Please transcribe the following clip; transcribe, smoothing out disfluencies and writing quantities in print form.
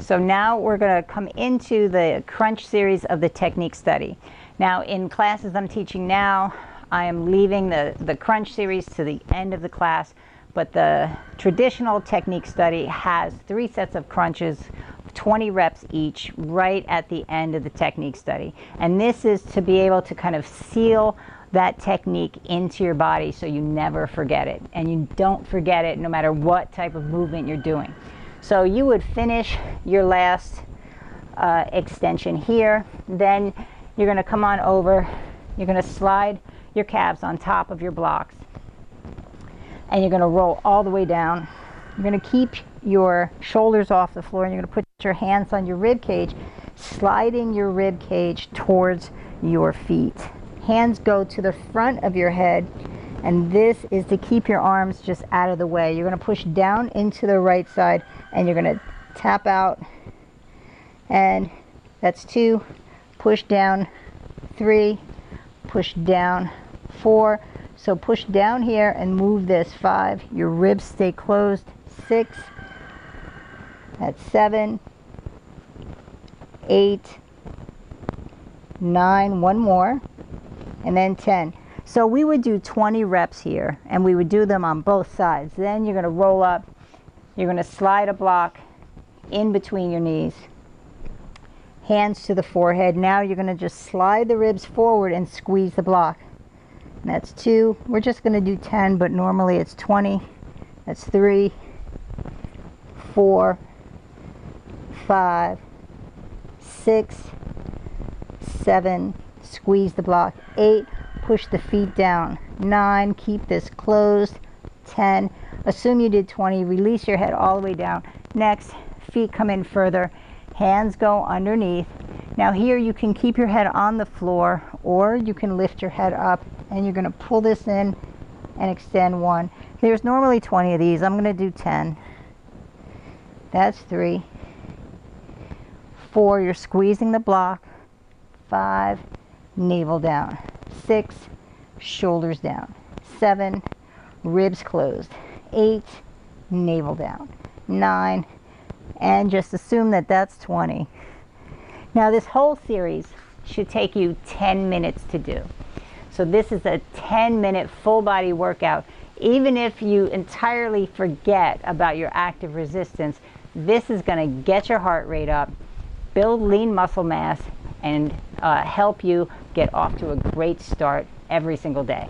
So now we're going to come into the crunch series of the technique study. Now in classes I'm teaching now, I am leaving the crunch series to the end of the class, but the traditional technique study has 3 sets of crunches, 20 reps each, right at the end of the technique study. And this is to be able to kind of seal that technique into your body so you never forget it. And you don't forget it no matter what type of movement you're doing. So you would finish your last extension here. Then you're going to come on over. You're going to slide your calves on top of your blocks. And you're going to roll all the way down. You're going to keep your shoulders off the floor, and you're going to put your hands on your rib cage, sliding your rib cage towards your feet. Hands go to the front of your head, and this is to keep your arms just out of the way. You're going to push down into the right side, and you're going to tap out, and that's 2. Push down 3, push down 4. So push down here and move this 5. Your ribs stay closed. 6. That's 7. 8. 9. One more. And then 10. So we would do 20 reps here, and we would do them on both sides. Then you're going to roll up. You're going to slide a block in between your knees. Hands to the forehead. Now you're going to just slide the ribs forward and squeeze the block. And that's 2. We're just going to do 10, but normally it's 20. That's 3, 4, 5, 6, 7. Squeeze the block. 8. Push the feet down. 9. Keep this closed. 10. Assume you did 20. Release your head all the way down. Next, feet come in further. Hands go underneath. Now here you can keep your head on the floor, or you can lift your head up, and you're going to pull this in and extend 1. There's normally 20 of these. I'm going to do 10. That's 3. 4, you're squeezing the block. 5, navel down. 6, shoulders down. 7, ribs closed. 8, navel down. 9, and just assume that that's 20. Now this whole series should take you 10 minutes to do. So this is a 10-minute full body workout. Even if you entirely forget about your active resistance, this is going to get your heart rate up, build lean muscle mass, and help you get off to a great start every single day.